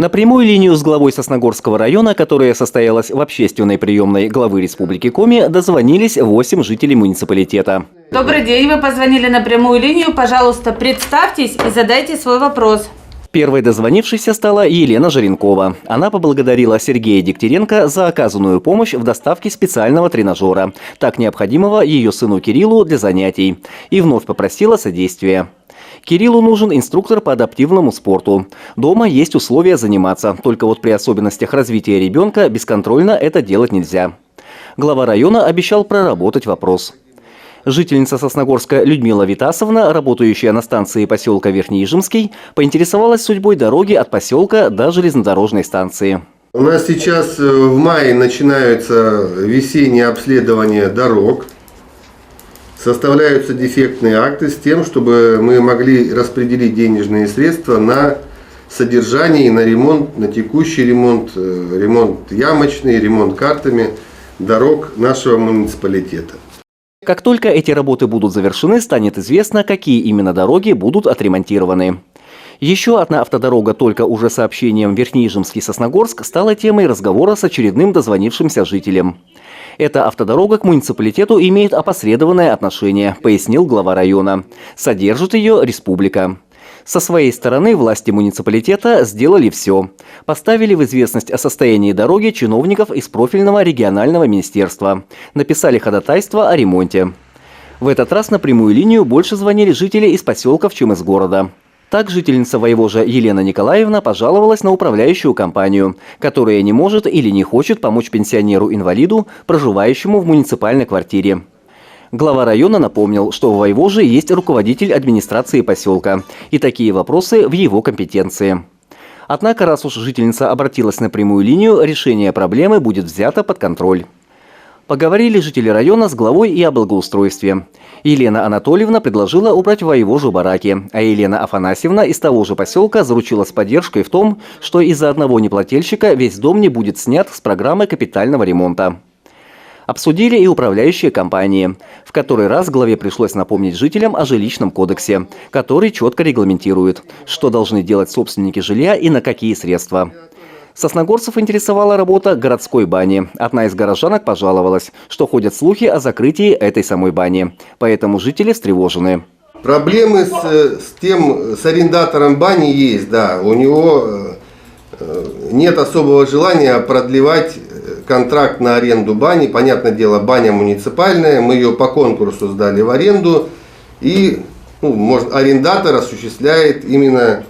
На прямую линию с главой Сосногорского района, которая состоялась в общественной приемной главы Республики Коми, дозвонились 8 жителей муниципалитета. Добрый день, вы позвонили на прямую линию. Пожалуйста, представьтесь и задайте свой вопрос. Первой дозвонившейся стала Елена Жаренкова. Она поблагодарила Сергея Дегтяренко за оказанную помощь в доставке специального тренажера, так необходимого ее сыну Кириллу для занятий, и вновь попросила содействия. Кириллу нужен инструктор по адаптивному спорту. Дома есть условия заниматься, только вот при особенностях развития ребенка бесконтрольно это делать нельзя. Глава района обещал проработать вопрос. Жительница Сосногорска Людмила Витасовна, работающая на станции поселка Верхнеижемский, поинтересовалась судьбой дороги от поселка до железнодорожной станции. У нас сейчас в мае начинаются весенние обследования дорог. Составляются дефектные акты с тем, чтобы мы могли распределить денежные средства на содержание и на ремонт, на текущий ремонт, ремонт ямочный, ремонт картами дорог нашего муниципалитета. Как только эти работы будут завершены, станет известно, какие именно дороги будут отремонтированы. Еще одна автодорога только уже сообщением Верхнеижемский-Сосногорск стала темой разговора с очередным дозвонившимся жителем. Эта автодорога к муниципалитету имеет опосредованное отношение, пояснил глава района. Содержит ее республика. Со своей стороны власти муниципалитета сделали все. Поставили в известность о состоянии дороги чиновников из профильного регионального министерства. Написали ходатайство о ремонте. В этот раз на прямую линию больше звонили жители из поселков, чем из города. Так жительница Воевожа Елена Николаевна пожаловалась на управляющую компанию, которая не может или не хочет помочь пенсионеру-инвалиду, проживающему в муниципальной квартире. Глава района напомнил, что в Воевоже есть руководитель администрации поселка, и такие вопросы в его компетенции. Однако, раз уж жительница обратилась на прямую линию, решение проблемы будет взято под контроль. Поговорили жители района с главой и о благоустройстве. Елена Анатольевна предложила убрать в Воевожу бараки, а Елена Афанасьевна из того же поселка заручилась поддержкой в том, что из-за одного неплательщика весь дом не будет снят с программы капитального ремонта. Обсудили и управляющие компании. В который раз главе пришлось напомнить жителям о жилищном кодексе, который четко регламентирует, что должны делать собственники жилья и на какие средства. Сосногорцев интересовала работа городской бани. Одна из горожанок пожаловалась, что ходят слухи о закрытии этой самой бани. Поэтому жители встревожены. Проблемы с арендатором бани есть, да. У него нет особого желания продлевать контракт на аренду бани. Понятное дело, баня муниципальная, мы ее по конкурсу сдали в аренду. И арендатор осуществляет именно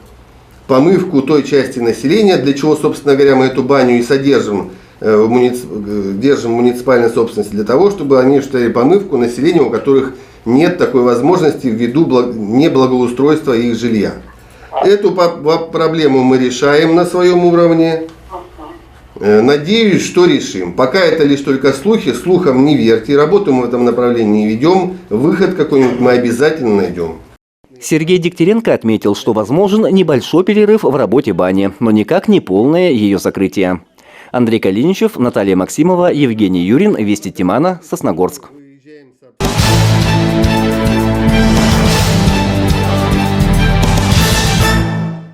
помывку той части населения, для чего, собственно говоря, мы эту баню и содержим, держим в муниципальной собственности, для того, чтобы они осуществляли помывку населения, у которых нет такой возможности ввиду неблагоустройства их жилья. Эту проблему мы решаем на своем уровне. Надеюсь, что решим. Пока это лишь только слухи, слухам не верьте. Работу мы в этом направлении ведем. Выход какой-нибудь мы обязательно найдем. Сергей Дегтяренко отметил, что возможен небольшой перерыв в работе бани, но никак не полное ее закрытие. Андрей Калиничев, Наталья Максимова, Евгений Юрин, Вести Тимана, Сосногорск.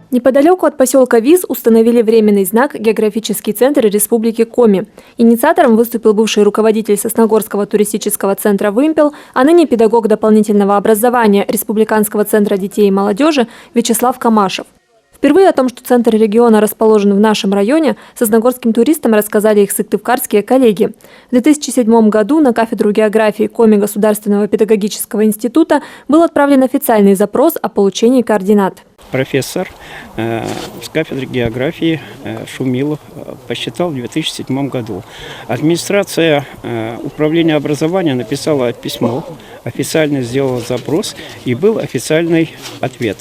Неподалеку от поселка Виз установили временный знак «Географический центр Республики Коми». Инициатором выступил бывший руководитель Сосногорского туристического центра «Вымпел», а ныне педагог дополнительного образования Республиканского центра детей и молодежи Вячеслав Камашев. Впервые о том, что центр региона расположен в нашем районе, сосногорским туристам рассказали их сыктывкарские коллеги. В 2007 году на кафедру географии Коми Государственного педагогического института был отправлен официальный запрос о получении координат. Профессор с кафедры географии Шумилов посчитал в 2007 году. Администрация управления образования написала письмо, официально сделала запрос и был официальный ответ.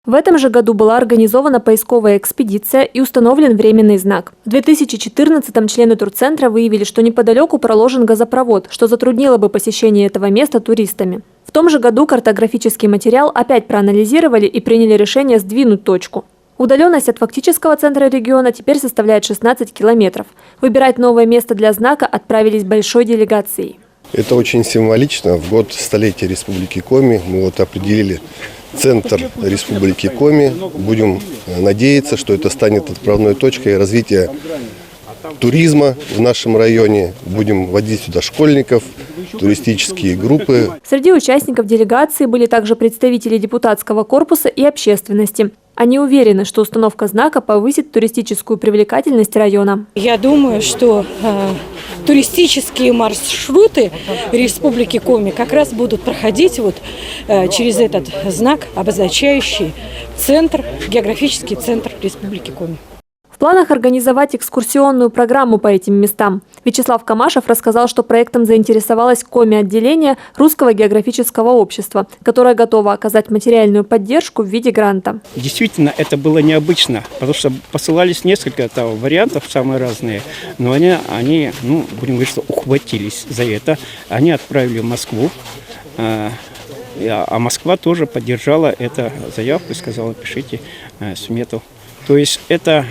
В этом же году была организована поисковая экспедиция и установлен временный знак. В 2014-м члены турцентра выявили, что неподалеку проложен газопровод, что затруднило бы посещение этого места туристами. В том же году картографический материал опять проанализировали и приняли решение сдвинуть точку. Удаленность от фактического центра региона теперь составляет 16 километров. Выбирать новое место для знака отправились большой делегацией. Это очень символично. В год столетия Республики Коми мы определили центр Республики Коми. Будем надеяться, что это станет отправной точкой развития туризма в нашем районе. Будем водить сюда школьников, туристические группы. Среди участников делегации были также представители депутатского корпуса и общественности. Они уверены, что установка знака повысит туристическую привлекательность района. Я думаю, что туристические маршруты Республики Коми как раз будут проходить через этот знак, обозначающий географический центр Республики Коми. В планах организовать экскурсионную программу по этим местам. Вячеслав Камашев рассказал, что проектом заинтересовалось Коми-отделение Русского географического общества, которое готово оказать материальную поддержку в виде гранта. Действительно, это было необычно, потому что посылались несколько вариантов, самые разные, но они, будем говорить, что ухватились за это. Они отправили в Москву, а Москва тоже поддержала эту заявку и сказала: пишите смету. То есть это,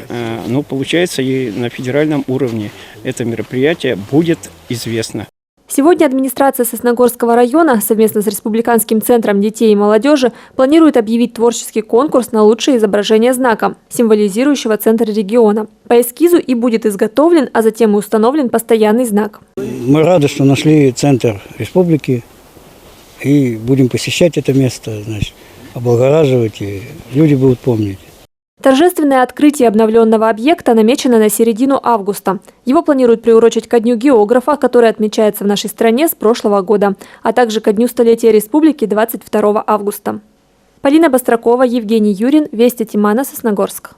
получается, и на федеральном уровне это мероприятие будет известно. Сегодня администрация Сосногорского района совместно с Республиканским центром детей и молодежи планирует объявить творческий конкурс на лучшее изображение знака, символизирующего центр региона. По эскизу и будет изготовлен, а затем и установлен постоянный знак. Мы рады, что нашли центр республики и будем посещать это место, облагораживать, и люди будут помнить. Торжественное открытие обновленного объекта намечено на середину августа. Его планируют приурочить ко Дню географа, который отмечается в нашей стране с прошлого года, а также ко Дню столетия республики 22 августа. Полина Бастракова, Евгений Юрин, Вести Тимана, Сосногорск.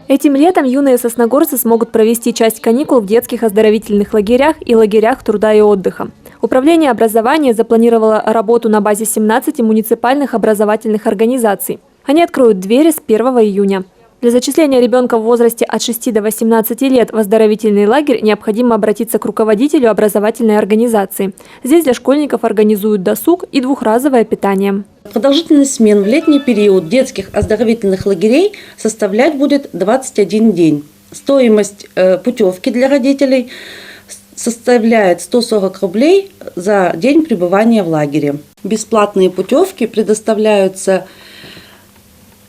Этим летом юные сосногорцы смогут провести часть каникул в детских оздоровительных лагерях и лагерях труда и отдыха. Управление образования запланировало работу на базе 17 муниципальных образовательных организаций. Они откроют двери с 1 июня. Для зачисления ребенка в возрасте от 6 до 18 лет в оздоровительный лагерь необходимо обратиться к руководителю образовательной организации. Здесь для школьников организуют досуг и двухразовое питание. Продолжительность смен в летний период детских оздоровительных лагерей составлять будет 21 день. Стоимость путевки для родителей составляет 140 рублей за день пребывания в лагере. Бесплатные путевки предоставляются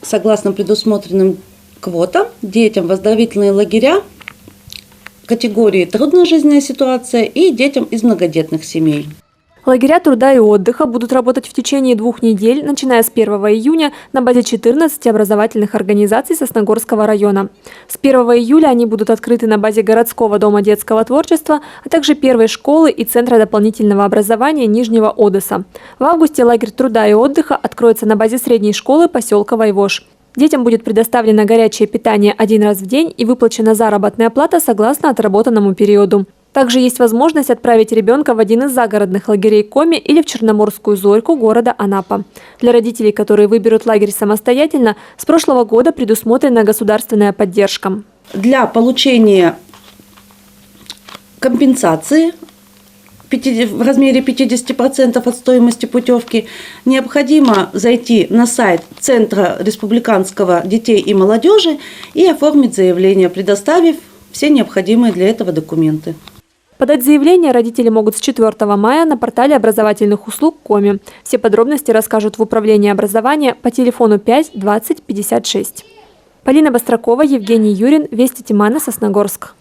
согласно предусмотренным квотам детям в оздоровительные лагеря категории «Трудная жизненная ситуация» и детям из многодетных семей. Лагеря труда и отдыха будут работать в течение 2 недель, начиная с 1 июня на базе 14 образовательных организаций Сосногорского района. С 1 июля они будут открыты на базе городского дома детского творчества, а также первой школы и Центра дополнительного образования Нижнего Одесса. В августе лагерь труда и отдыха откроется на базе средней школы поселка Вайвош. Детям будет предоставлено горячее питание 1 раз в день и выплачена заработная плата согласно отработанному периоду. Также есть возможность отправить ребенка в один из загородных лагерей Коми или в Черноморскую Зорьку города Анапа. Для родителей, которые выберут лагерь самостоятельно, с прошлого года предусмотрена государственная поддержка. Для получения компенсации в размере 50% от стоимости путевки необходимо зайти на сайт Центра республиканского детей и молодежи и оформить заявление, предоставив все необходимые для этого документы. Подать заявление родители могут с 4 мая на портале образовательных услуг Коми. Все подробности расскажут в Управлении образования по телефону 5 20 56. Полина Бастракова, Евгений Юрин, Вести Тимана, Сосногорск.